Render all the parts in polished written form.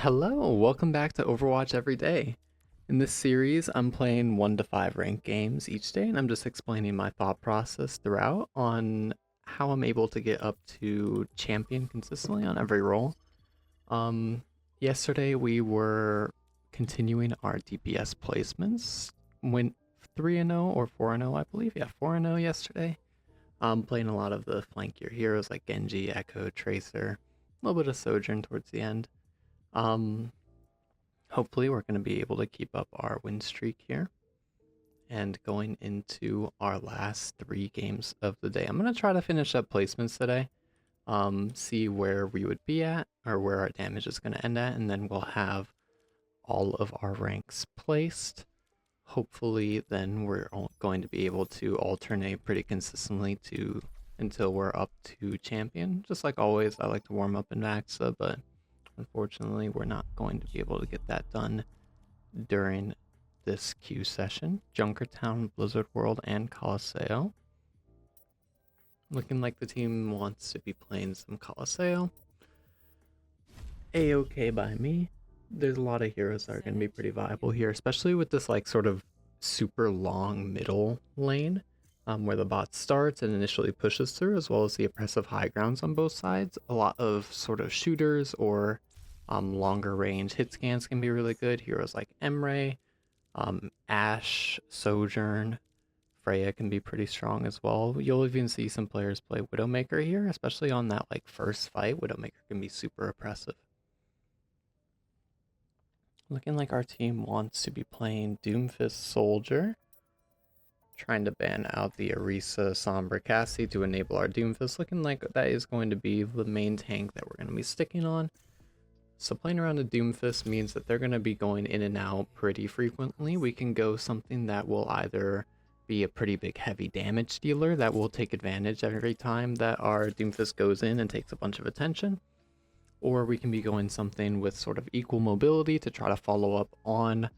Hello, welcome back to Overwatch Everyday. In this series, I'm playing 1 to 5 ranked games each day, and I'm just explaining my thought process throughout on how I'm able to get up to champion consistently on every role. Um, Yesterday we were continuing our DPS placements. Went 3-0 or 4-0, I believe. Yeah, 4-0 yesterday. Playing a lot of the flankier heroes like Genji, Echo, Tracer, a little bit of Sojourn towards the end. Um, Hopefully we're going to be able to keep up our win streak here. And going into our last 3 games of the day, I'm going to try to finish up placements today. See where we would be at, or where our damage is going to end at, and then we'll have all of our ranks placed. Hopefully then we're going to be able to alternate pretty consistently until we're up to champion. Just like always, I like to warm up in Maxa, but unfortunately, we're not going to be able to get that done during this queue session. Junkertown, Blizzard World, and Colosseo. Looking like the team wants to be playing some Colosseo. A-okay by me. There's a lot of heroes that are going to be pretty viable here, especially with this like sort of super long middle lane where the bot starts and initially pushes through, as well as the oppressive high grounds on both sides. A lot of sort of shooters or longer range hit scans can be really good. Heroes like Emre, Ashe, Sojourn, Freya can be pretty strong as well. You'll even see some players play Widowmaker here, especially on that like first fight. Widowmaker can be super oppressive. Looking like our team wants to be playing Doomfist Soldier. Trying to ban out the Orisa Sombra Cassie to enable our Doomfist. Looking like that is going to be the main tank that we're going to be sticking on. So playing around a Doomfist means that they're going to be going in and out pretty frequently. We can go something that will either be a pretty big heavy damage dealer that will take advantage every time that our Doomfist goes in and takes a bunch of attention. Or we can be going something with sort of equal mobility to try to follow up on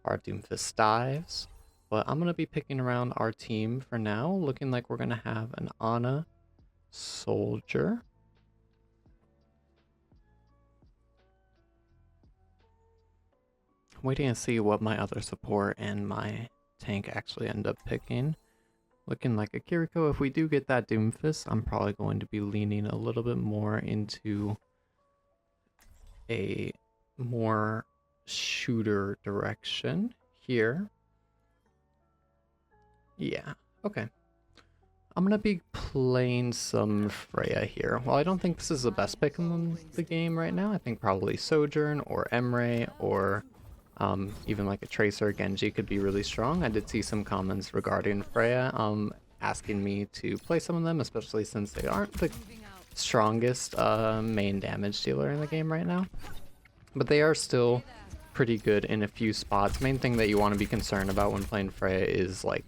our Doomfist dives. But I'm going to be picking around our team for now, looking like we're going to have an Ana Soldier. Waiting to see what my other support and my tank actually end up picking. Looking like a Kiriko. If we do get that Doomfist, I'm probably going to be leaning a little bit more into a more shooter direction here. Yeah, okay. I'm going to be playing some Freya here. Well, I don't think this is the best pick in the game right now. I think probably Sojourn or Emre or even like a Tracer Genji could be really strong. I did see some comments regarding Freya asking me to play some of them, especially since they aren't the strongest main damage dealer in the game right now. But they are still pretty good in a few spots. Main thing that you want to be concerned about when playing Freya is like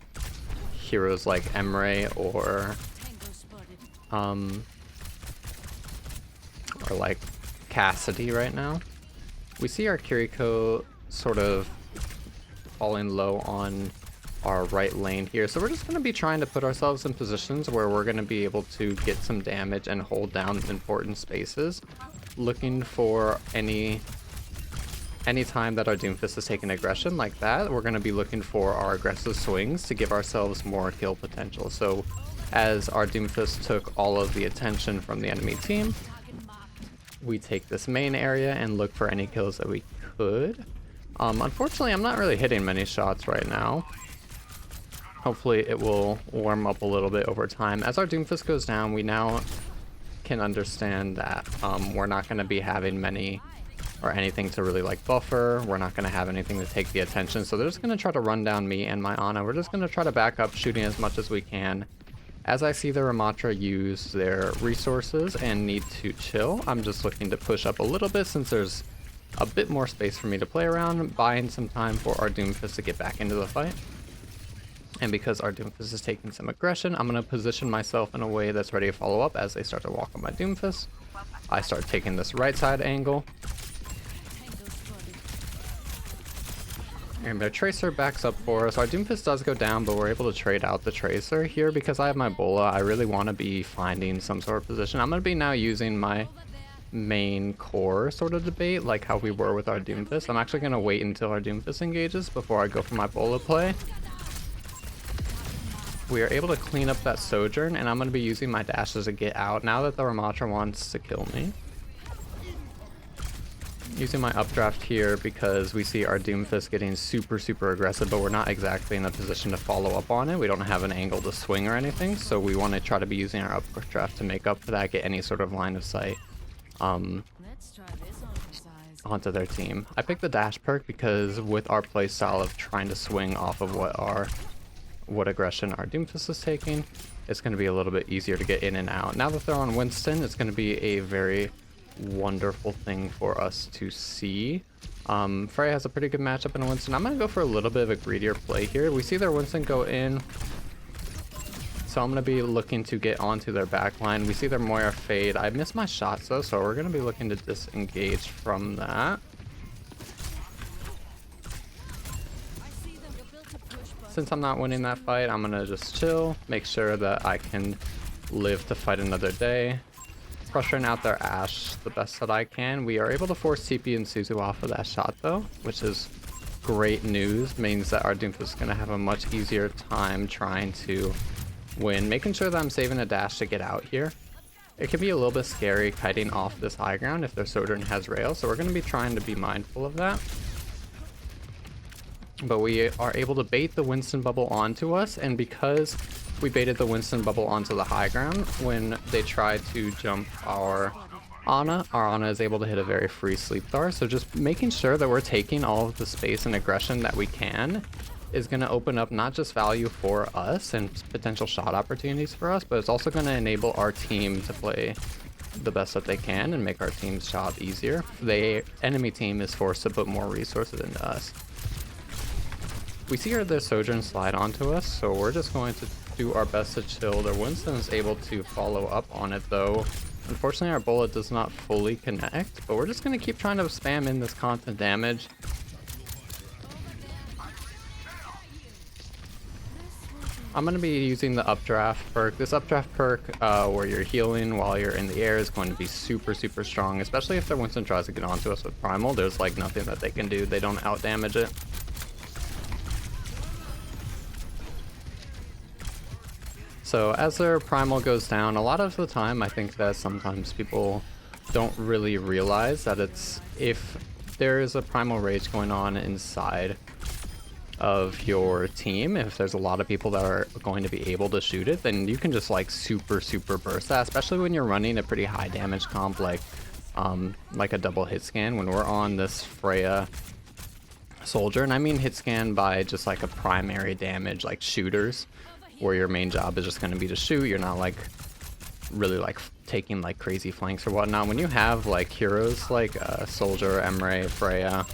heroes like Emre or like Cassidy right now. We see our Kiriko sort of falling low on our right lane here, so we're just going to be trying to put ourselves in positions where we're going to be able to get some damage and hold down important spaces, looking for any time that our Doomfist is taking aggression like that. We're going to be looking for our aggressive swings to give ourselves more kill potential. So as our Doomfist took all of the attention from the enemy team, we take this main area and look for any kills that we could. Unfortunately, I'm not really hitting many shots right now. Hopefully it will warm up a little bit over time. As our Doomfist goes down, we now can understand that we're not going to be having many or anything to really like buffer. We're not going to have anything to take the attention. So they're just going to try to run down me and my Ana. We're just going to try to back up, shooting as much as we can. As I see the Ramatra use their resources and need to chill, I'm just looking to push up a little bit since there's a bit more space for me to play around, buying some time for our Doomfist to get back into the fight. And because our Doomfist is taking some aggression, I'm going to position myself in a way that's ready to follow up as they start to walk on my Doomfist. I start taking this right side angle. And their Tracer backs up for us. Our Doomfist does go down, but we're able to trade out the Tracer here because I have my Bola. I really want to be finding some sort of position. I'm going to be now using my main core sort of debate, like how we were with our Doomfist. I'm actually going to wait until our Doomfist engages before I go for my Bola play. We are able to clean up that Sojourn, and I'm going to be using my dashes to get out now that the Ramatra wants to kill me. Using my updraft here because we see our Doomfist getting super aggressive, but we're not exactly in a position to follow up on it. We don't have an angle to swing or anything, so we want to try to be using our updraft to make up for that, get any sort of line of sight onto their team. I picked the dash perk because with our playstyle of trying to swing off of what aggression our Doomfist is taking, it's going to be a little bit easier to get in and out. Now that they're on Winston, it's going to be a very wonderful thing for us to see. Freya has a pretty good matchup in Winston. I'm going to go for a little bit of a greedier play here. We see their Winston go in, so I'm going to be looking to get onto their backline. We see their Moira fade. I missed my shots though, so we're going to be looking to disengage from that. Since I'm not winning that fight, I'm going to just chill, make sure that I can live to fight another day. Pressuring out their Ashe the best that I can. We are able to force TP and Suzu off of that shot though, which is great news. Means that our Doomfist is going to have a much easier time trying to win. Making sure that I'm saving a dash to get out here. It can be a little bit scary kiting off this high ground if their Sojourn has rail, so we're going to be trying to be mindful of that. But we are able to bait the Winston bubble onto us, and because we baited the Winston bubble onto the high ground, when they try to jump our Ana is able to hit a very free sleep star. So just making sure that we're taking all of the space and aggression that we can is going to open up not just value for us and potential shot opportunities for us, but it's also going to enable our team to play the best that they can and make our team's job easier. The enemy team is forced to put more resources into us. We see their Sojourn slide onto us, so we're just going to do our best to chill. Their Winston is able to follow up on it though. Unfortunately, our bullet does not fully connect, but we're just going to keep trying to spam in this constant damage. I'm going to be using the updraft perk. This updraft perk where you're healing while you're in the air is going to be super strong, especially if their Winston tries to get onto us with Primal. There's like nothing that they can do. They don't out damage it. So as their Primal goes down, a lot of the time I think that sometimes people don't really realize that it's, if there is a Primal Rage going on inside of your team, if there's a lot of people that are going to be able to shoot it, then you can just like super burst that, especially when you're running a pretty high damage comp like a double hit scan. When we're on this Freya soldier, and I mean hit scan by just like a primary damage like shooters, where your main job is just going to be to shoot. You're not like really like taking like crazy flanks or whatnot. When you have like heroes like Soldier, Emre, Freya,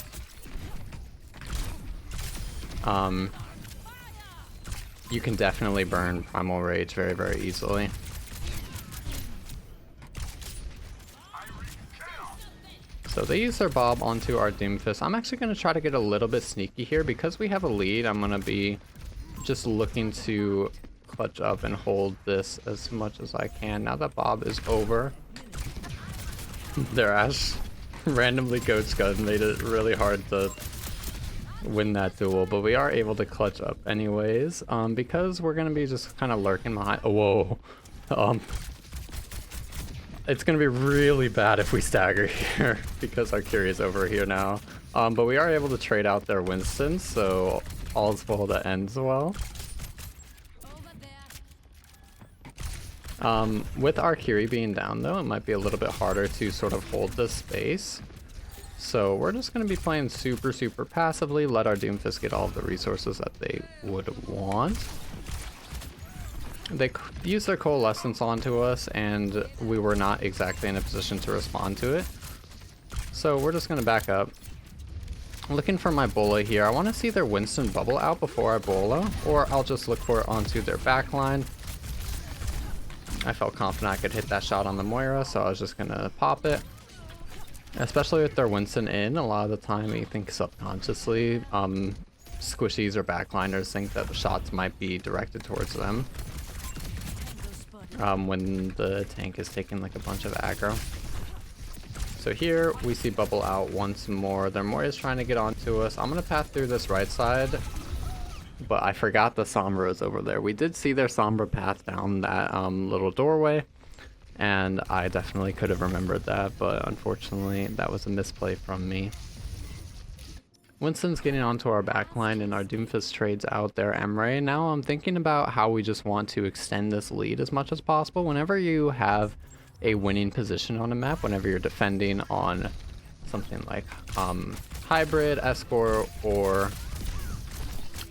you can definitely burn Primal Rage very easily. So they use their Bob onto our Doomfist. I'm actually going to try to get a little bit sneaky here. Because we have a lead, I'm going to be just looking to clutch up and hold this as much as I can. Now that Bob is over, their Ashe randomly goat scud made it really hard to win that duel, but we are able to clutch up anyways, because we're going to be just kind of lurking behind. Oh, whoa. It's going to be really bad if we stagger here because our Curie is over here now. But we are able to trade out their Winston, so all's well that ends well. With our Curie being down though, it might be a little bit harder to sort of hold this space. So we're just going to be playing super passively, let our Doomfist get all of the resources that they would want. They used their Coalescence onto us, and we were not exactly in a position to respond to it. So we're just going to back up. Looking for my Bola here. I want to see their Winston bubble out before I Bola, or I'll just look for it onto their backline. I felt confident I could hit that shot on the Moira, so I was just going to pop it. Especially with their Winston in, a lot of the time you think subconsciously, squishies or backliners think that the shots might be directed towards them. When the tank is taking like a bunch of aggro. So here we see Bubble out once more. Their Moira's trying to get onto us. I'm gonna pass through this right side, but I forgot the Sombra is over there. We did see their Sombra path down that little doorway, and I definitely could have remembered that, but unfortunately that was a misplay from me. Winston's getting onto our backline and our Doomfist trades out their Emre. Now I'm thinking about how we just want to extend this lead as much as possible. Whenever you have a winning position on a map, whenever you're defending on something like hybrid, escort, or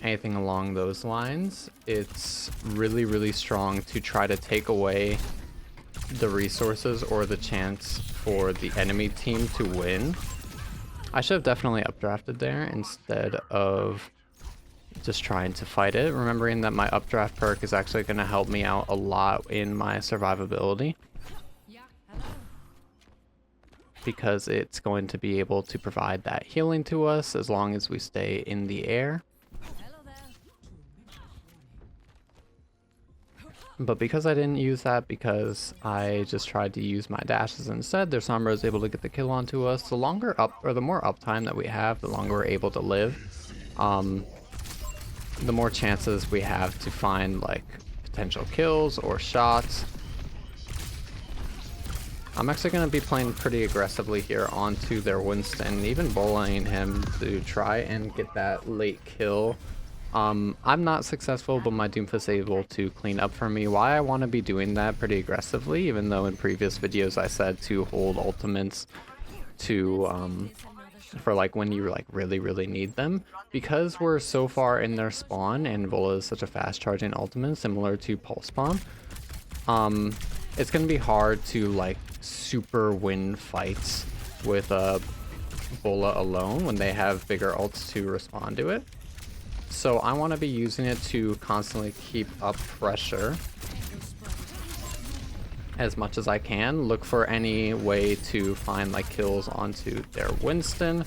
anything along those lines, it's really, really strong to try to take away the resources or the chance for the enemy team to win. I should have definitely updrafted there instead of just trying to fight it, remembering that my updraft perk is actually going to help me out a lot in my survivability, because it's going to be able to provide that healing to us as long as we stay in the air. But because I didn't use that, because I just tried to use my dashes instead, their Sombra is able to get the kill onto us. The longer the more uptime that we have, the longer we're able to live, the more chances we have to find like potential kills or shots. I'm actually going to be playing pretty aggressively here onto their Winston, even bullying him to try and get that late kill. I'm not successful, but my Doomfist is able to clean up for me. Why I want to be doing that pretty aggressively, even though in previous videos I said to hold ultimates to for like when you like really need them, because we're so far in their spawn and Vola is such a fast charging ultimate similar to Pulse Bomb. It's gonna be hard to like super win fights with Vola alone when they have bigger ults to respond to it. So I want to be using it to constantly keep up pressure as much as I can. Look for any way to find like kills onto their Winston,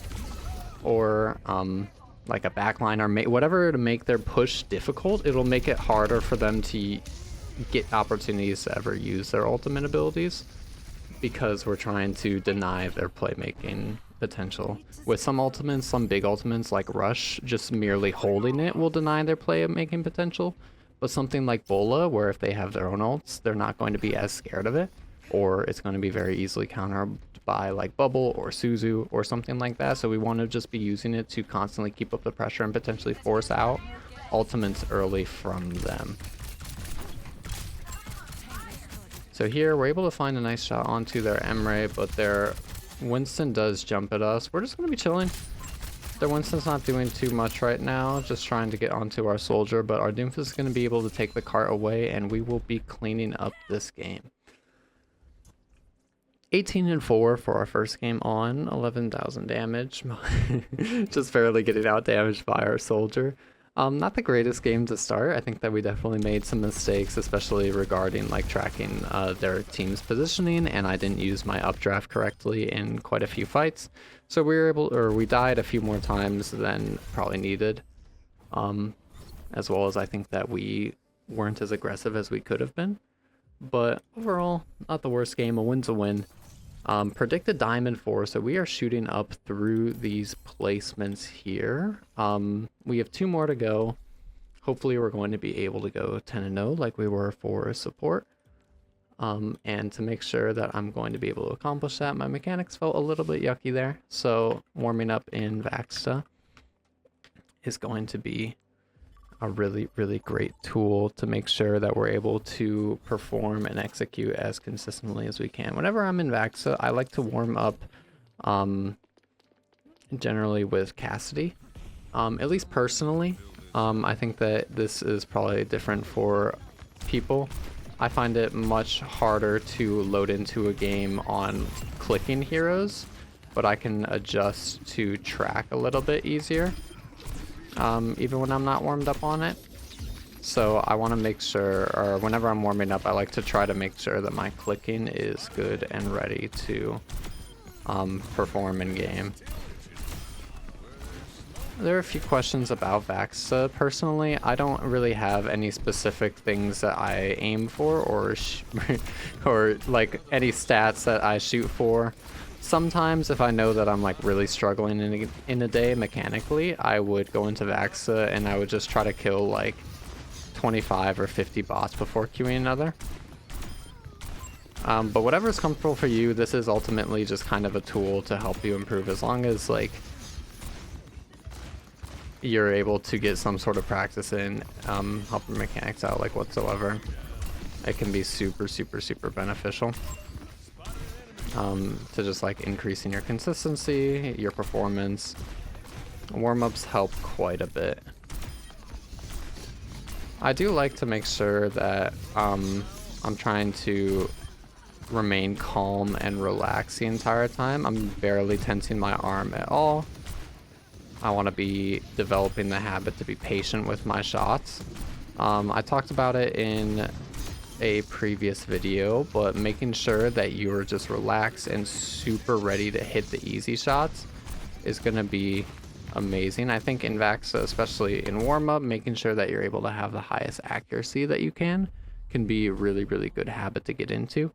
or like a backline, or whatever to make their push difficult. It'll make it harder for them to get opportunities to ever use their ultimate abilities, because we're trying to deny their playmaking potential. With some ultimates, some big ultimates like Rush, just merely holding it will deny their playmaking potential. But something like Bola, where if they have their own ults, they're not going to be as scared of it, or it's going to be very easily countered by like Bubble or Suzu or something like that. So we want to just be using it to constantly keep up the pressure and potentially force out ultimates early from them. So here we're able to find a nice shot onto their Emre, but their Winston does jump at us. We're just going to be chilling. Their Winston's not doing too much right now, just trying to get onto our soldier, but our Doomfist is going to be able to take the cart away, and we will be cleaning up this game. 18-4 for our first game on, 11,000 damage. Just barely getting out damaged by our soldier. Not the greatest game to start. I think that we definitely made some mistakes, especially regarding like tracking their team's positioning, and I didn't use my updraft correctly in quite a few fights. So we died a few more times than probably needed. As well as I think that we weren't as aggressive as we could have been. But overall, not the worst game. A win's a win. Predicted Diamond 4, so we are shooting up through these placements here. We have 2 more to go. Hopefully we're going to be able to go 10-0 like we were for support. And to make sure that I'm going to be able to accomplish that, my mechanics felt a little bit yucky there. So warming up in Vaxta is going to be a really great tool to make sure that we're able to perform and execute as consistently as we can. Whenever I'm in Vaxa, I like to warm up generally with Cassidy, at least personally. I think that this is probably different for people. I find it much harder to load into a game on clicking heroes, but I can adjust to track a little bit easier. Even when I'm not warmed up on it. So I want to make sure, or whenever I'm warming up, I like to try to make sure that my clicking is good and ready to perform in game. There are a few questions about Vaxa. Personally, I don't really have any specific things that I aim for, or or like any stats that I shoot for. Sometimes if I know that I'm like really struggling in a day mechanically, I would go into Vaxa and I would just try to kill like 25 or 50 bots before queuing another. But whatever's comfortable for you, this is ultimately just kind of a tool to help you improve, as long as like you're able to get some sort of practice in, help your mechanics out like whatsoever. It can be super beneficial. To just like increasing your consistency, your performance. Warm-ups help quite a bit. I do like to make sure that I'm trying to remain calm and relaxed the entire time. I'm barely tensing my arm at all. I want to be developing the habit to be patient with my shots. I talked about it in a previous video, but making sure that you're just relaxed and super ready to hit the easy shots is going to be amazing. I think in Vaxa, especially in warm-up, making sure that you're able to have the highest accuracy that you can be a really good habit to get into.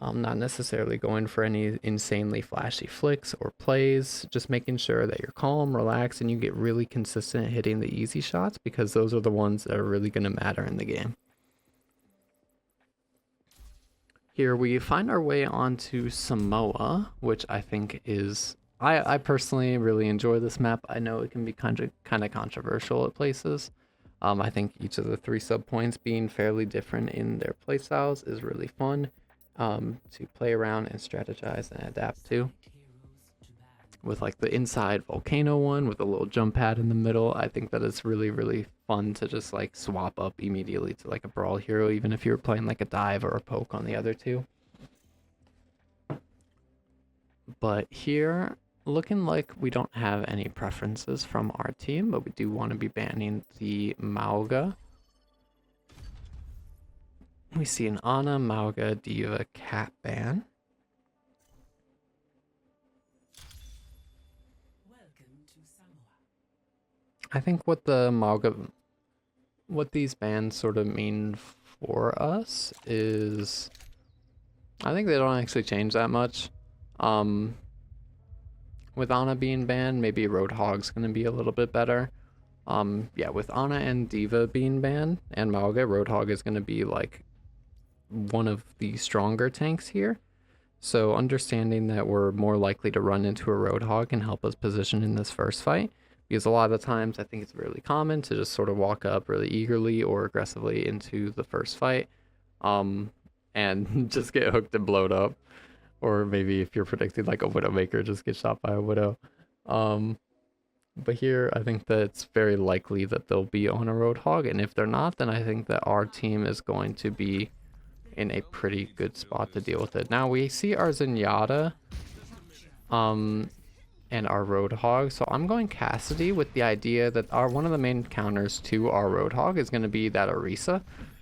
Not necessarily going for any insanely flashy flicks or plays, just making sure that you're calm, relaxed, and you get really consistent at hitting the easy shots, because those are the ones that are really going to matter in the game. Here we find our way onto Samoa, which I think is... I personally really enjoy this map. I know it can be kind of controversial at places. I think each of the 3 sub points being fairly different in their playstyles is really fun to play around and strategize and adapt to. With like the inside volcano one with a little jump pad in the middle, I think that it's really fun to just like swap up immediately to like a brawl hero, even if you're playing like a dive or a poke on the other two. But here, looking like we don't have any preferences from our team, but we do want to be banning the Mauga. We see an Ana, Mauga, D.Va, Cat ban. I think what the Mauga, what these bans sort of mean for us is, I think they don't actually change that much. With Ana being banned, maybe Roadhog's going to be a little bit better. Yeah, with Ana and D.Va being banned and Mauga, Roadhog is going to be like one of the stronger tanks here. So understanding that we're more likely to run into a Roadhog can help us position in this first fight. Because a lot of the times I think it's really common to just sort of walk up really eagerly or aggressively into the first fight and just get hooked and blowed up. Or maybe if you're predicting like a Widowmaker, just get shot by a Widow. But here I think that it's very likely that they'll be on a Roadhog, and if they're not, then I think that our team is going to be in a pretty good spot to deal with it. Now we see our Zenyatta and our Roadhog. So I'm going Cassidy with the idea that one of the main counters to our Roadhog is going to be that Orisa.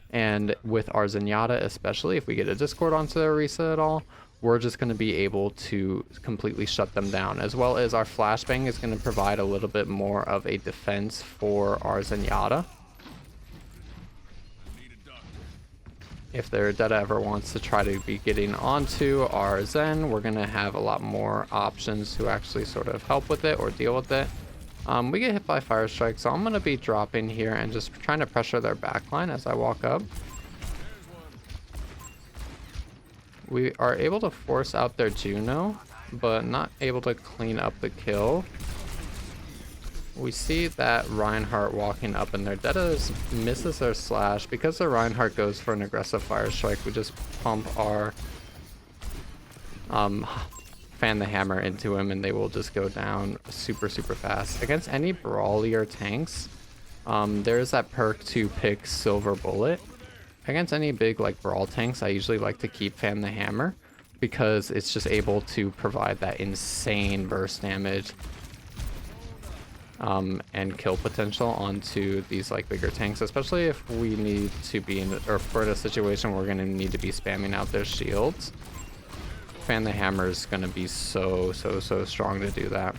And with our Zenyatta especially, if we get a Discord onto the Orisa at all, we're just going to be able to completely shut them down. As well as our Flashbang is going to provide a little bit more of a defense for our Zenyatta. If their Detta ever wants to try to be getting onto our Zen, we're going to have a lot more options to actually sort of help with it or deal with it. We get hit by Fire Strike, so I'm going to be dropping here and just trying to pressure their backline as I walk up. We are able to force out their Juno, but not able to clean up the kill. We see that Reinhardt walking up, and their Detta misses their slash. Because the Reinhardt goes for an aggressive Fire Strike, we just pump our fan the hammer into him, and they will just go down super fast. Against any brawlier tanks, there's that perk to pick Silver Bullet. Against any big like brawl tanks, I usually like to keep fan the hammer because it's just able to provide that insane burst damage and kill potential onto these like bigger tanks, especially if we need to be in, or for a situation where we're going to need to be spamming out their shields. Fan the hammer is going to be so strong to do that.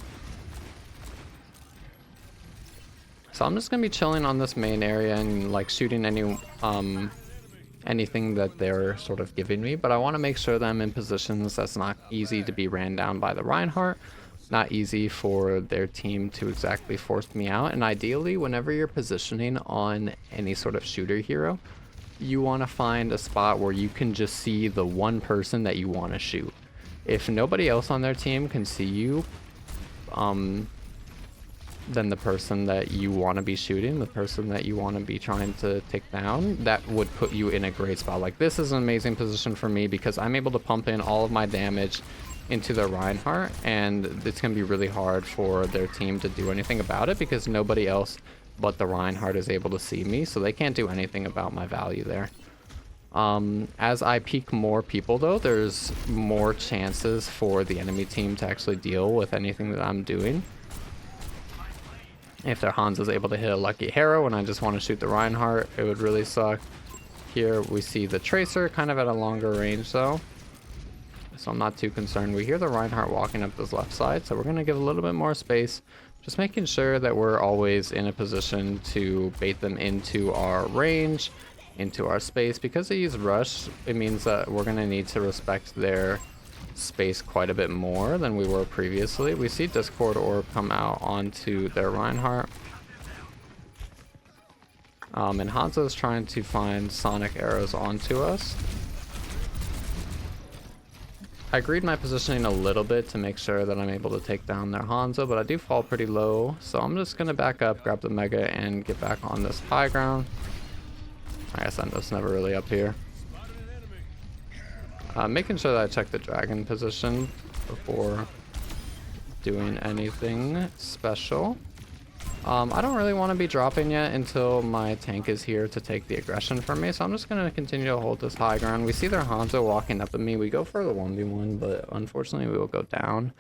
So I'm just going to be chilling on this main area and like shooting anything that they're sort of giving me, but I want to make sure that I'm in positions that's not easy to be ran down by the Reinhardt, not easy for their team to exactly force me out. And ideally, whenever you're positioning on any sort of shooter hero, you want to find a spot where you can just see the one person that you want to shoot. If nobody else on their team can see you, then the person that you want to be shooting, the person that you want to be trying to take down, that would put you in a great spot. Like, this is an amazing position for me because I'm able to pump in all of my damage into the Reinhardt, and it's going to be really hard for their team to do anything about it because nobody else but the Reinhardt is able to see me, so they can't do anything about my value there. As I peek more people though, there's more chances for the enemy team to actually deal with anything that I'm doing. If their Hans is able to hit a lucky Harrow and I just want to shoot the Reinhardt, it would really suck. Here we see the Tracer kind of at a longer range though, so I'm not too concerned. We hear the Reinhardt walking up this left side, so we're going to give a little bit more space, just making sure that we're always in a position to bait them into our range, into our space. Because they use Rush, it means that we're going to need to respect their space quite a bit more than we were previously. We see Discord Orb come out onto their Reinhardt. And Hanzo is trying to find Sonic arrows onto us. I agreed my positioning a little bit to make sure that I'm able to take down their Hanzo, but I do fall pretty low, so I'm just going to back up, grab the Mega, and get back on this high ground. I guess I'm just never really up here. Making sure that I check the dragon position before doing anything special. I don't really want to be dropping yet until my tank is here to take the aggression from me, so I'm just going to continue to hold this high ground. We see their Hanzo walking up at me. We go for the 1v1, but unfortunately we will go down.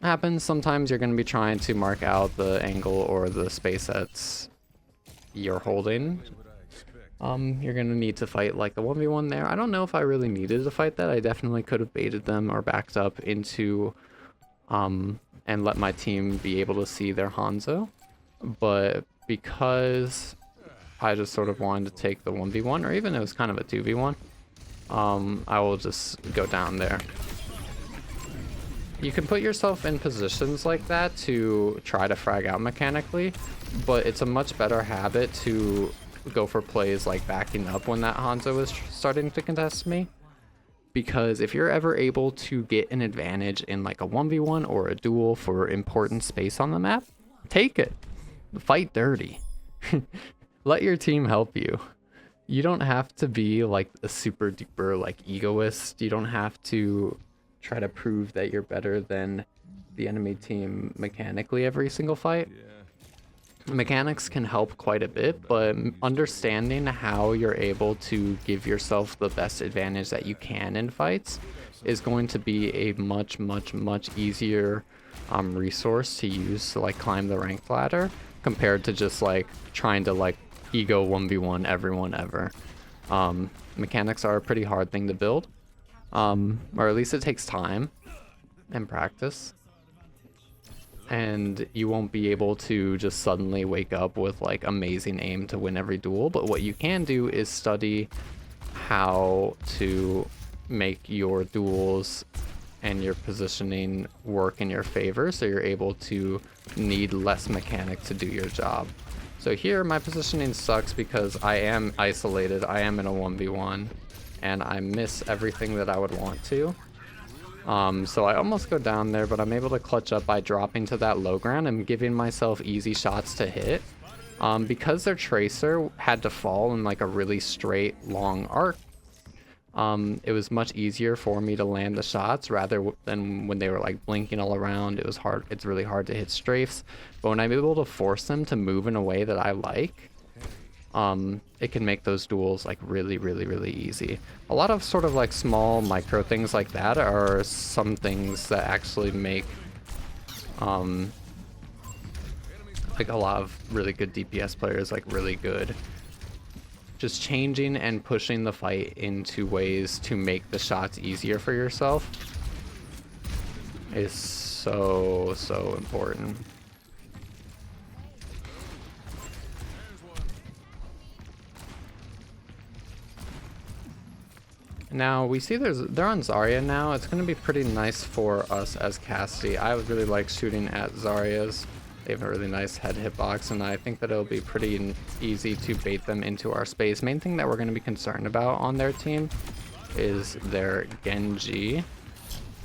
Happens sometimes. You're going to be trying to mark out the angle or the space that's you're holding. You're gonna need to fight like the 1v1 there. I don't know if I really needed to fight that. I definitely could have baited them or backed up into and let my team be able to see their Hanzo, but because I just sort of wanted to take the 1v1, or even it was kind of a 2v1, I will just go down there. You can put yourself in positions like that to try to frag out mechanically, but it's a much better habit to go for plays like backing up when that Hanzo is starting to contest me. Because if you're ever able to get an advantage in like a 1v1 or a duel for important space on the map, take it. Fight dirty. Let your team help you. You don't have to be like a super duper like egoist. You don't have to try to prove that you're better than the enemy team mechanically every single fight. Mechanics can help quite a bit, but understanding how you're able to give yourself the best advantage that you can in fights is going to be a much easier resource to use to like climb the ranked ladder compared to just like trying to like ego 1v1 everyone ever. Mechanics are a pretty hard thing to build, or at least it takes time and practice. And you won't be able to just suddenly wake up with like amazing aim to win every duel, but what you can do is study how to make your duels and your positioning work in your favor, so you're able to need less mechanic to do your job. So here my positioning sucks because I am isolated, I am in a 1v1, and I miss everything that I would want to. So I almost go down there, but I'm able to clutch up by dropping to that low ground and giving myself easy shots to hit. Because their Tracer had to fall in like a really straight, long arc, it was much easier for me to land the shots rather than when they were like blinking all around. It was hard. It's really hard to hit strafes, but when I'm able to force them to move in a way that I like, it can make those duels like really easy. A lot of sort of like small micro things like that are some things that actually make like a lot of really good DPS players like really good. Just changing and pushing the fight into ways to make the shots easier for yourself is so important. Now we see they're on Zarya now. It's going to be pretty nice for us as Cassidy. I would really like shooting at Zarya's. They have a really nice head hitbox, and I think that it'll be pretty easy to bait them into our space. Main thing that we're going to be concerned about on their team is their Genji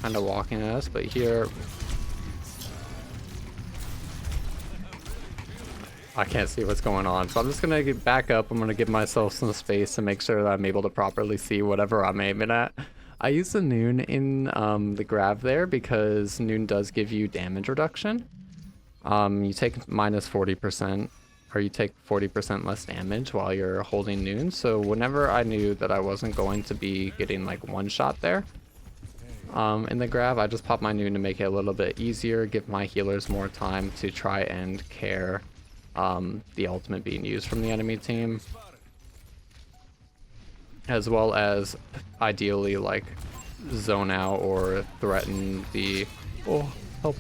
kind of walking at us, but here I can't see what's going on, so I'm just gonna get back up. I'm gonna give myself some space to make sure that I'm able to properly see whatever I'm aiming at. I use the Noon in the grab there because Noon does give you damage reduction. You take minus 40%, or you take 40% less damage while you're holding Noon. So whenever I knew that I wasn't going to be getting like one shot there in the grab, I just pop my Noon to make it a little bit easier, give my healers more time to try and care the ultimate being used from the enemy team, as well as ideally like zone out or threaten the help.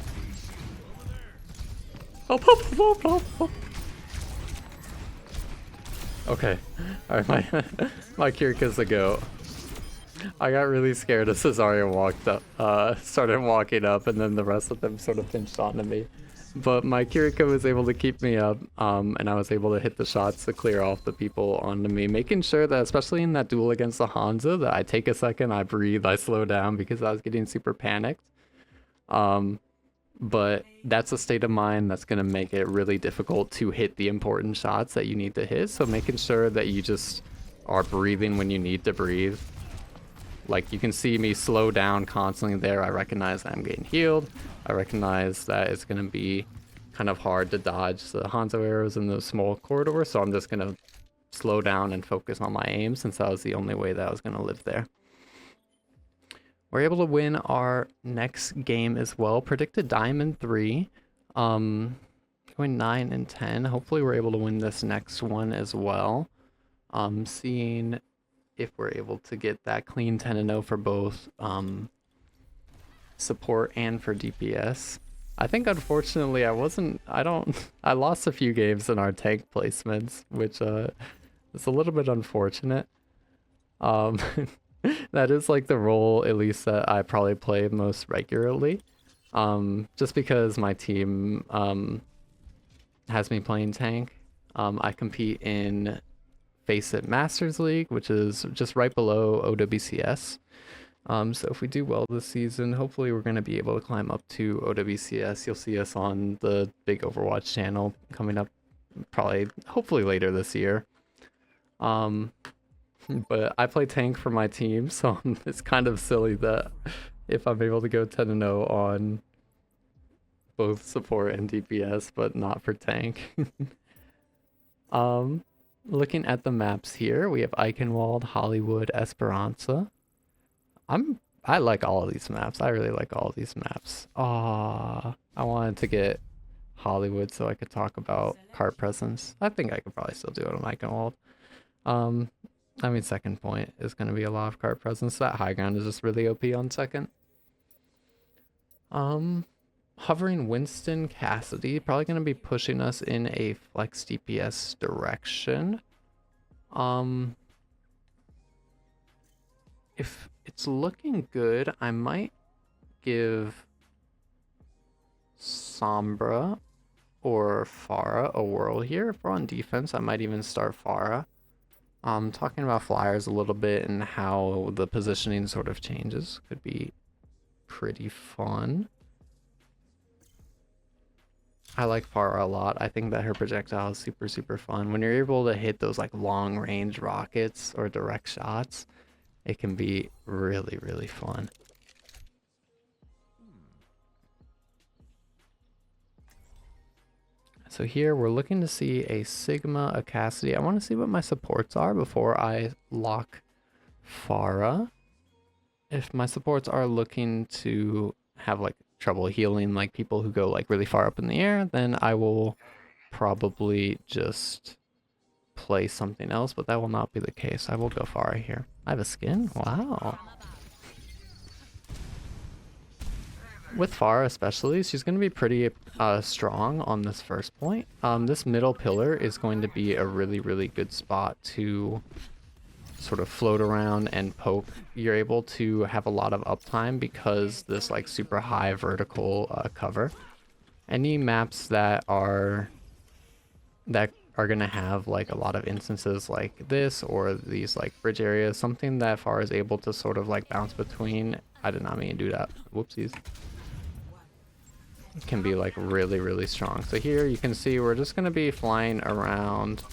Okay, alright, my Kirika's a go. I got really scared as Zarya started walking up, and then the rest of them sort of pinched onto me. But my Kirika was able to keep me up, and I was able to hit the shots to clear off the people onto me, making sure that, especially in that duel against the Hanzo, that I take a second, I breathe, I slow down because I was getting super panicked. But that's a state of mind that's going to make it really difficult to hit the important shots that you need to hit, so making sure that you just are breathing when you need to breathe. Like, you can see me slow down constantly there. I recognize that I'm getting healed. I recognize that it's going to be kind of hard to dodge the Hanzo arrows in those small corridors, so I'm just going to slow down and focus on my aim, since that was the only way that I was going to live there. We're able to win our next game as well. Predicted Diamond 3. Going 9 and 10. Hopefully we're able to win this next one as well. Seeing if we're able to get that clean 10-0 for both support and for DPS. I think unfortunately I lost a few games in our tank placements, which is a little bit unfortunate. That is like the role, at least, that I probably play most regularly. Just because my team has me playing tank. I compete in Face It Masters League, which is just right below OWCS. So if we do well this season, hopefully we're going to be able to climb up to OWCS. You'll see us on the big Overwatch channel coming up hopefully later this year. But I play tank for my team, so it's kind of silly that if I'm able to go 10-0 on both support and DPS, but not for tank. Looking at the maps here, we have Eichenwald, Hollywood, Esperanza. I like all of these maps. I really like all of these maps. I wanted to get Hollywood so I could talk about cart presence. I think I could probably still do it on Eichenwald. I mean, second point is going to be a lot of cart presence. That high ground is just really OP on second. Hovering Winston Cassidy, probably going to be pushing us in a flex DPS direction. If it's looking good, I might give Sombra or Pharah a whirl here. If we're on defense, I might even start Pharah. Talking about flyers a little bit and how the positioning sort of changes could be pretty fun. I like Pharah a lot. I think that her projectile is super, super fun. When you're able to hit those like long range rockets or direct shots, it can be really, really fun. So here we're looking to see a Sigma, a Cassidy. I want to see what my supports are before I lock Pharah. If my supports are looking to have like trouble healing, like people who go like really far up in the air, then I will probably just play something else, but that will not be the case. I will go Pharah here. I have a skin? Wow. With Pharah especially, she's going to be pretty strong on this first point. This middle pillar is going to be a really, really good spot to sort of float around and poke, you're able to have a lot of uptime because this like super high vertical cover. Any maps that are gonna have like a lot of instances like this or these like bridge areas, something that Pharah is able to sort of like bounce between. I did not mean to do that. Whoopsies. Can be like really, really strong. So here you can see we're just gonna be flying around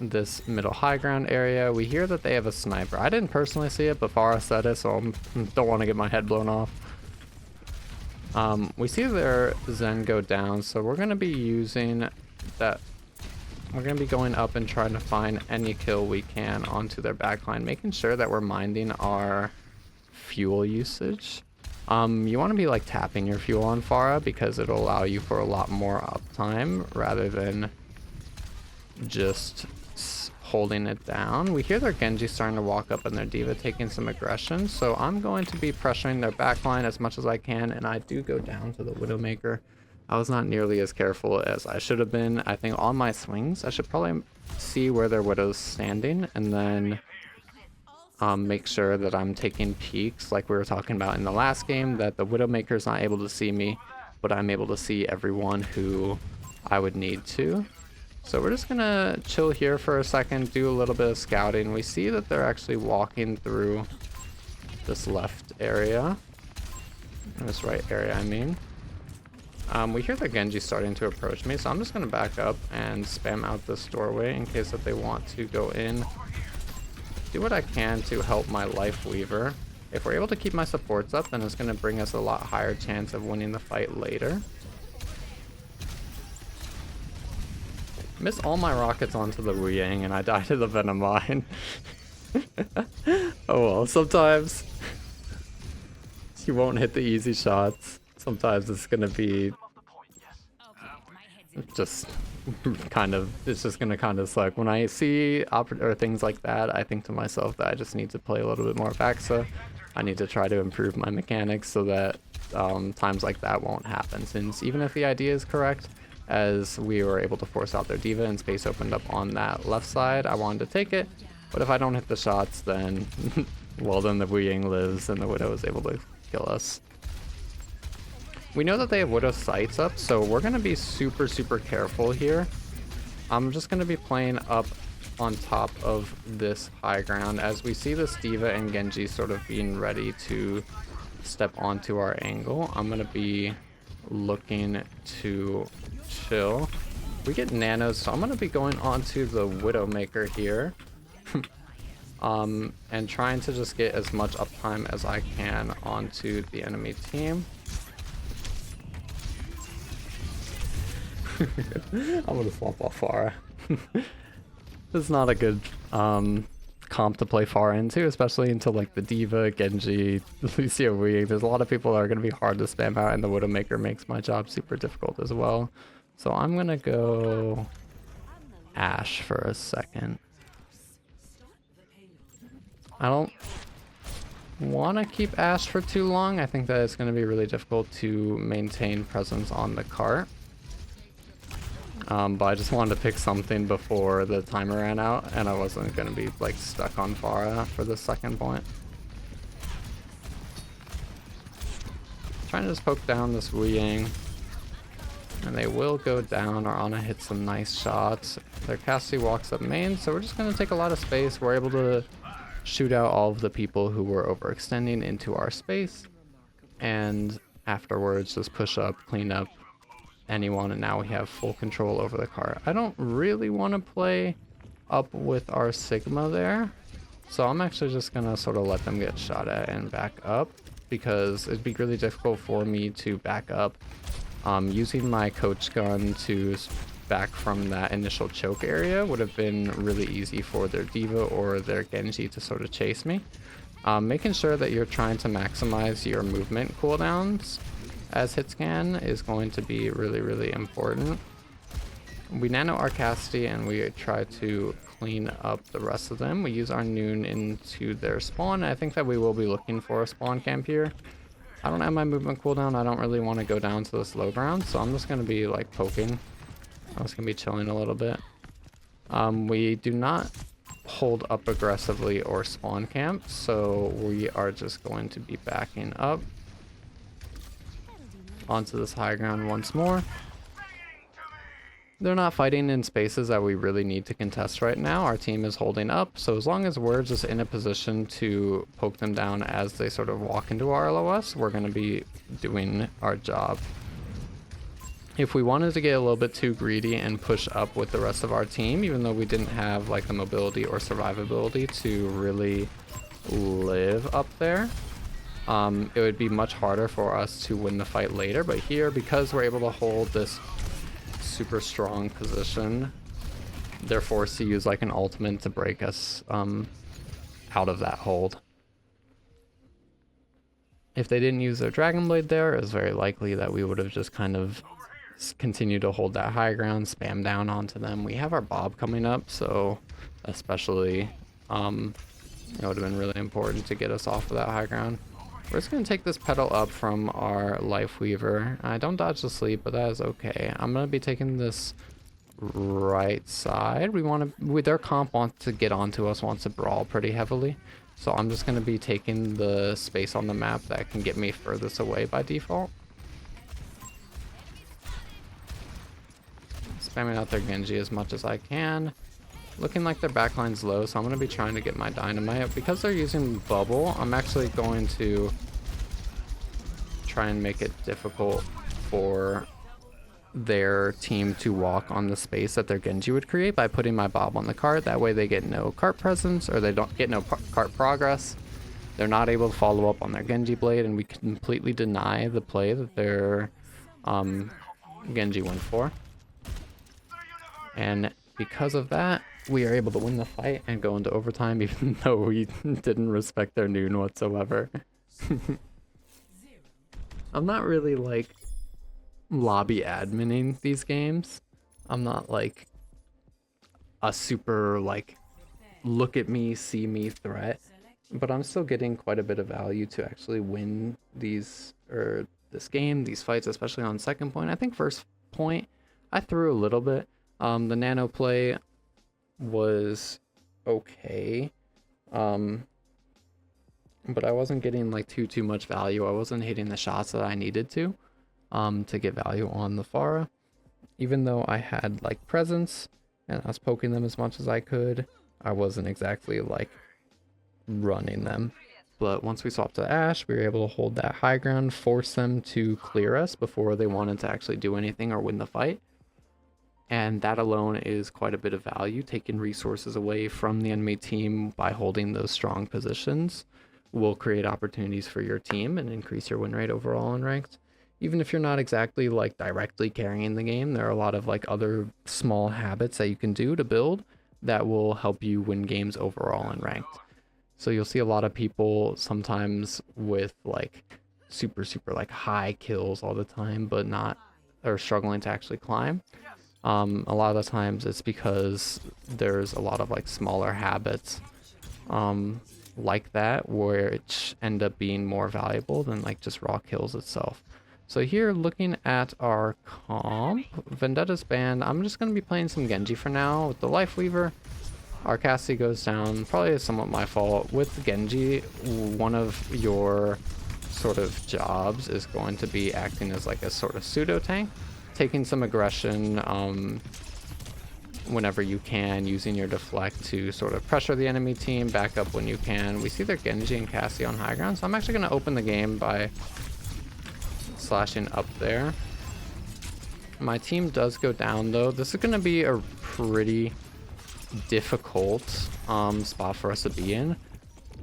this middle high ground area. We hear that they have a sniper. I didn't personally see it, but Pharah said it, so I don't want to get my head blown off. We see their Zen go down, so we're going to be using that. We're going to be going up and trying to find any kill we can onto their backline, making sure that we're minding our fuel usage. You want to be like tapping your fuel on Pharah because it'll allow you for a lot more uptime rather than just holding it down. We hear their Genji starting to walk up and their D.Va taking some aggression, so I'm going to be pressuring their backline as much as I can, and I do go down to the Widowmaker. I was not nearly as careful as I should have been. I think on my swings, I should probably see where their Widow's standing and then make sure that I'm taking peeks like we were talking about in the last game, that the Widowmaker's not able to see me, but I'm able to see everyone who I would need to. So we're just gonna chill here for a second, do a little bit of scouting. We see that they're actually walking through this left area. This right area, I mean. We hear the Genji starting to approach me, so I'm just gonna back up and spam out this doorway in case that they want to go in. Do what I can to help my Life Weaver. If we're able to keep my supports up, then it's gonna bring us a lot higher chance of winning the fight later. Miss all my rockets onto the Wu Yang and I die to the Venom Mine. Oh well, sometimes you won't hit the easy shots. Sometimes it's gonna be just it's just gonna kind of suck. When I see or things like that, I think to myself that I just need to play a little bit more Baxa. I need to try to improve my mechanics so that times like that won't happen, since even if the idea is correct, as we were able to force out their D.Va and space opened up on that left side, I wanted to take it, but if I don't hit the shots, then well, then the Wu Yang lives and the Widow is able to kill us. We know that they have Widow sights up, so we're going to be super, super careful here. I'm just going to be playing up on top of this high ground as we see this D.Va and Genji sort of being ready to step onto our angle. I'm going to be looking to chill. We get nanos, so I'm going to be going onto the Widowmaker here. And trying to just get as much uptime as I can onto the enemy team. I'm gonna swap off Pharah. This is not a good comp to play Pharah into, especially into like the D.Va, Genji, Lucio, Wii. There's a lot of people that are gonna be hard to spam out, and the Widowmaker makes my job super difficult as well. So I'm gonna go Ashe for a second. I don't want to keep Ashe for too long. I think that it's going to be really difficult to maintain presence on the cart. But I just wanted to pick something before the timer ran out, and I wasn't going to be like stuck on Pharah for the second point. Trying to just poke down this Wu Yang. And they will go down. Our Ana hits some nice shots. Their Cassidy walks up main, so we're just going to take a lot of space. We're able to shoot out all of the people who were overextending into our space, and afterwards just push up, clean up anyone, and now we have full control over the cart. I don't really want to play up with our Sigma there, so I'm actually just gonna sort of let them get shot at and back up, because it'd be really difficult for me to back up using my coach gun to back from that initial choke area. Would have been really easy for their D.Va or their Genji to sort of chase me. Making sure that you're trying to maximize your movement cooldowns as hit scan is going to be really, really important. We nano our Cassidy and we try to clean up the rest of them. We use our Noon into their spawn. I think that we will be looking for a spawn camp here. I don't have my movement cooldown. I don't really want to go down to this low ground, so I'm just going to be like poking. I'm just gonna be chilling a little bit. We do not hold up aggressively or spawn camp, so we are just going to be backing up onto this high ground once more. They're not fighting in spaces that we really need to contest right now. Our team is holding up, so as long as we're just in a position to poke them down as they sort of walk into our LOS, we're going to be doing our job. If we wanted to get a little bit too greedy and push up with the rest of our team, even though we didn't have like the mobility or survivability to really live up there, it would be much harder for us to win the fight later. But here, because we're able to hold this super strong position, they're forced to use like an ultimate to break us out of that hold. If they didn't use their Dragon Blade there, it's very likely that we would have just kind of continued to hold that high ground, spam down onto them. We have our Bob coming up, so especially it would have been really important to get us off of that high ground. We're just going to take this pedal up from our Life Weaver. I don't dodge the sleep, but that is okay. I'm going to be taking this right side. Their comp wants to get onto us, wants to brawl pretty heavily. So I'm just going to be taking the space on the map that can get me furthest away by default. Spamming out their Genji as much as I can. Looking like their backline's low, so I'm going to be trying to get my dynamite. Because they're using bubble, I'm actually going to try and make it difficult for their team to walk on the space that their Genji would create by putting my Bob on the cart. That way they get no cart presence, or they don't get no cart progress. They're not able to follow up on their Genji blade, and we completely deny the play that their Genji went for. And because of that, we are able to win the fight and go into overtime, even though we didn't respect their noon whatsoever. I'm not really like lobby adminning these games. I'm not like a super like look at me, see me threat, but I'm still getting quite a bit of value to actually win these this game, these fights, especially on second point. I think first point I threw a little bit. The nano play was okay, but I wasn't getting like too much value. I wasn't hitting the shots that I needed to get value on the Pharah. Even though I had like presence and I was poking them as much as I could, I wasn't exactly like running them. But once we swapped to Ashe, we were able to hold that high ground, force them to clear us before they wanted to actually do anything or win the fight. And that alone is quite a bit of value. Taking resources away from the enemy team by holding those strong positions will create opportunities for your team and increase your win rate overall in ranked. Even if you're not exactly like directly carrying the game, there are a lot of like other small habits that you can do to build that will help you win games overall in ranked. So you'll see a lot of people sometimes with like super like high kills all the time, but not, or struggling to actually climb. A lot of the times it's because there's a lot of like smaller habits like that, which end up being more valuable than like just raw kills itself. So here, looking at our comp, Vendetta's banned. I'm just going to be playing some Genji for now with the Life Weaver. Our Cassie goes down, probably somewhat my fault. With Genji, one of your sort of jobs is going to be acting as like a sort of pseudo tank, taking some aggression whenever you can, using your deflect to sort of pressure the enemy team, back up when you can. We see their Genji and Cassie on high ground, so I'm actually going to open the game by slashing up there. My team does go down though. This is going to be a pretty difficult spot for us to be in.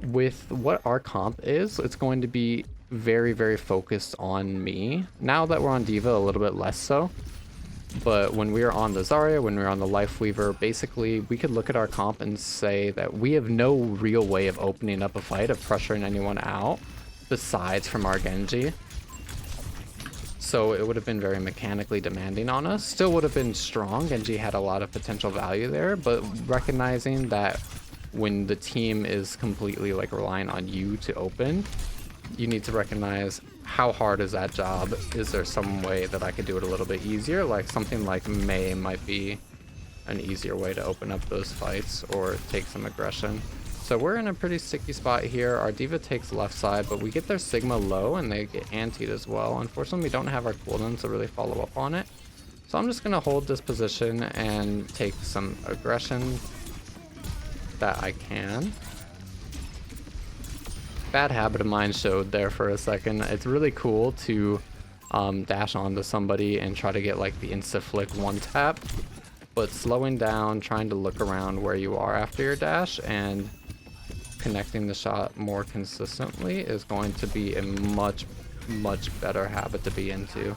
With what our comp is, it's going to be very focused on me. Now that we're on Diva, a little bit less so. But when we were on the Zarya, when we were on the Life Weaver, basically we could look at our comp and say that we have no real way of opening up a fight, of pressuring anyone out, besides from our Genji. So it would have been very mechanically demanding on us. Still would have been strong. Genji had a lot of potential value there, but recognizing that when the team is completely like relying on you to open, you need to recognize how hard is that job. Is there some way that I could do it a little bit easier? Like something like Mei might be an easier way to open up those fights or take some aggression. So we're in a pretty sticky spot here. Our D.Va takes left side, but we get their Sigma low and they get antied as well. Unfortunately, we don't have our cooldowns to really follow up on it. So I'm just going to hold this position and take some aggression that I can. Bad habit of mine showed there for a second. It's really cool to dash onto somebody and try to get like the insta-flick one tap. But slowing down, trying to look around where you are after your dash and connecting the shot more consistently is going to be a much better habit to be into.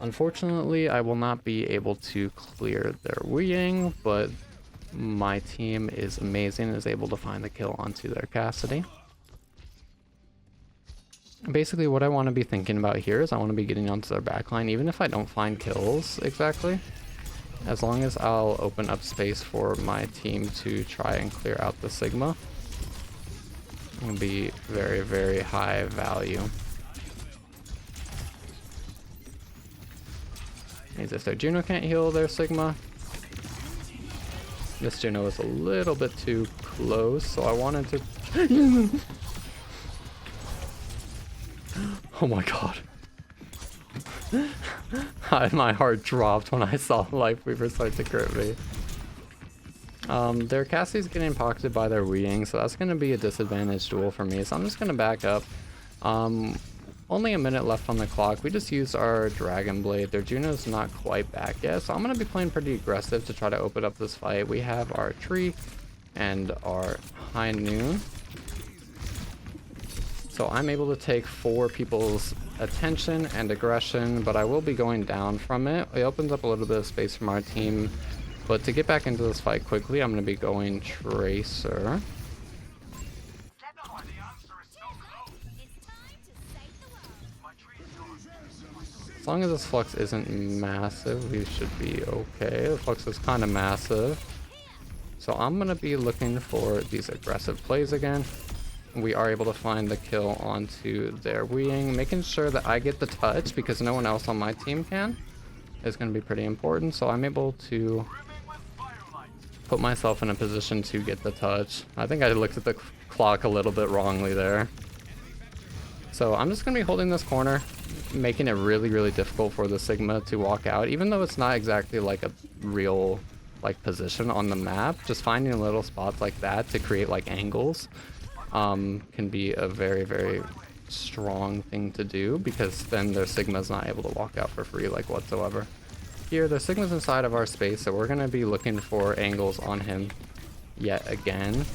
Unfortunately, I will not be able to clear their wing, but my team is amazing and is able to find the kill onto their Cassidy. Basically, what I want to be thinking about here is I want to be getting onto their backline, even if I don't find kills exactly. As long as I'll open up space for my team to try and clear out the Sigma, it'll be very high value. Means if their Juno can't heal their Sigma, this Juno is a little bit too close, so I wanted to... Oh my god. My heart dropped when I saw Life Weaver start to crit me. Their Cassie's getting pocketed by their Weeding, so that's going to be a disadvantage duel for me, so I'm just going to back up. Only a minute left on the clock. We just used our Dragon Blade. Their Juno's not quite back yet, so I'm going to be playing pretty aggressive to try to open up this fight. We have our Tree and our High Noon. So I'm able to take 4 people's attention and aggression, but I will be going down from it. It opens up a little bit of space from our team, but to get back into this fight quickly, I'm going to be going Tracer. As long as this flux isn't massive, we should be okay. The flux is kind of massive. So I'm going to be looking for these aggressive plays again. We are able to find the kill onto their wing, making sure that I get the touch because no one else on my team can is going to be pretty important. So I'm able to put myself in a position to get the touch. I think I looked at the clock a little bit wrongly there. So I'm just going to be holding this corner, making it really difficult for the Sigma to walk out, even though it's not exactly like a real like position on the map. Just finding little spots like that to create like angles can be a very strong thing to do, because then their Sigma's not able to walk out for free like whatsoever. Here, the Sigma's inside of our space, so we're going to be looking for angles on him yet again.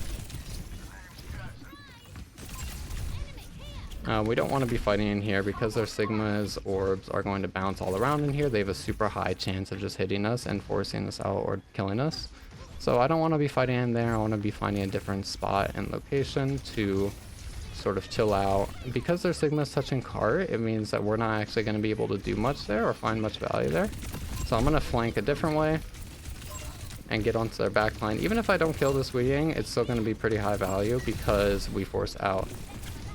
We don't want to be fighting in here because their Sigma's orbs are going to bounce all around in here. They have a super high chance of just hitting us and forcing us out or killing us. So I don't want to be fighting in there. I want to be finding a different spot and location to sort of chill out. Because their Sigma's touching cart, it means that we're not actually going to be able to do much there or find much value there. So I'm going to flank a different way and get onto their backline. Even if I don't kill this Weeding, it's still going to be pretty high value because we force out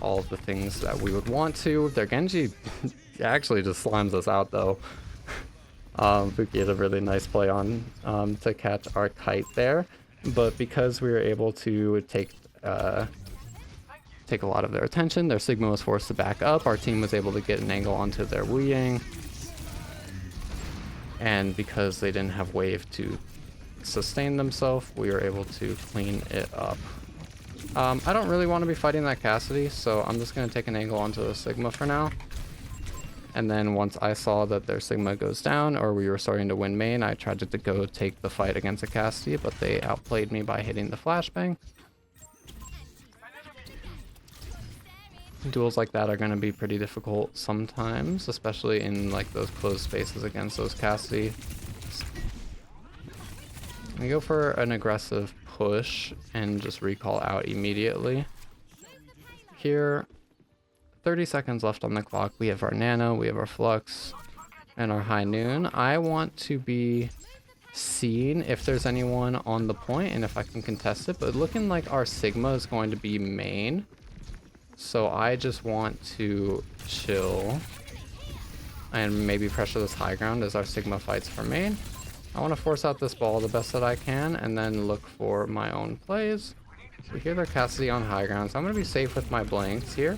all of the things that we would want to. Their Genji actually just slimes us out though. Buki had a really nice play on to catch our kite there, but because we were able to take a lot of their attention, their Sigma was forced to back up. Our team was able to get an angle onto their Weeding, and because they didn't have wave to sustain themselves, we were able to clean it up. I don't really want to be fighting that Cassidy, so I'm just going to take an angle onto the Sigma for now. And then once I saw that their Sigma goes down, or we were starting to win main, I tried to go take the fight against a Cassidy, but they outplayed me by hitting the flashbang. Duels like that are going to be pretty difficult sometimes, especially in like those closed spaces against those Cassidy. I go for an aggressive push and just recall out immediately. Here, 30 seconds left on the clock. We have our Nano, we have our Flux, and our High Noon. I want to be seen if there's anyone on the point and if I can contest it, but looking like our Sigma is going to be main. So I just want to chill and maybe pressure this high ground as our Sigma fights for main. I want to force out this ball the best that I can and then look for my own plays. So here they're Cassidy on high ground, so I'm going to be safe with my blanks here.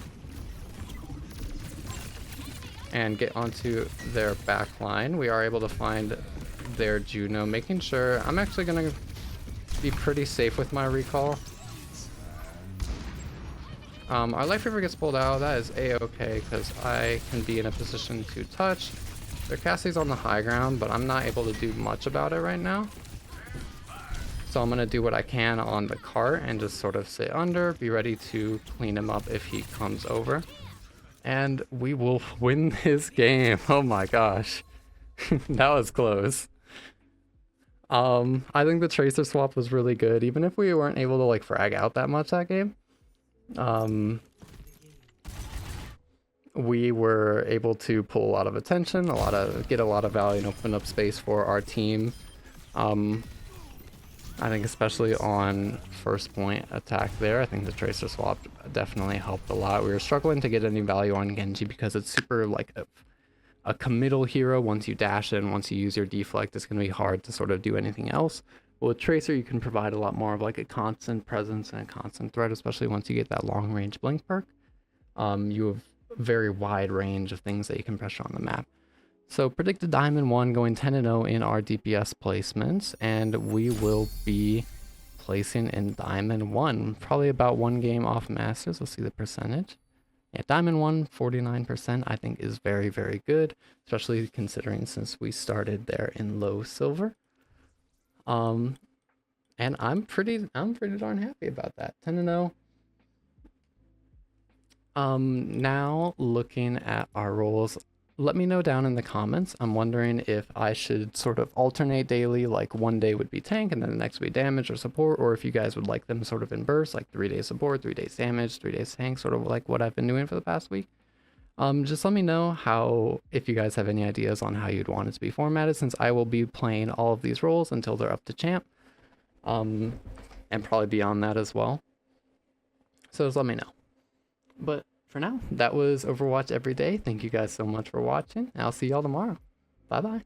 And get onto their back line. We are able to find their Juno, making sure I'm actually going to be pretty safe with my recall. Our Life Reaver gets pulled out. That is a-okay because I can be in a position to touch. Their Cassie's on the high ground, but I'm not able to do much about it right now. So I'm going to do what I can on the cart and just sort of sit under, be ready to clean him up if he comes over. And we will win this game. Oh my gosh. That was close. I think the Tracer swap was really good, even if we weren't able to like frag out that much that game. We were able to pull a lot of attention, get a lot of value and open up space for our team. I think especially on first point attack there, I think the Tracer swap definitely helped a lot. We were struggling to get any value on Genji because it's super like a committal hero. Once you dash in, once you use your deflect, it's going to be hard to sort of do anything else. Well, with Tracer, you can provide a lot more of like a constant presence and a constant threat, especially once you get that long range blink perk. You have a very wide range of things that you can pressure on the map. So predicted Diamond 1 going 10-0 in our DPS placements, and we will be placing in Diamond 1, probably about one game off Masters. Let's see the percentage. Yeah, Diamond 1, 49%, I think is very, very good, especially considering since we started there in low silver. And I'm pretty darn happy about that. 10-0. Now looking at our roles, let me know down in the comments. I'm wondering if I should sort of alternate daily, like one day would be tank and then the next would be damage or support, or if you guys would like them sort of in bursts, like 3 days support, 3 days damage, 3 days tank, sort of like what I've been doing for the past week. Just let me know if you guys have any ideas on how you'd want it to be formatted, since I will be playing all of these roles until they're up to champ, and probably beyond that as well. So just let me know. But for now, that was Overwatch Everyday. Thank you guys so much for watching. I'll see y'all tomorrow. Bye bye.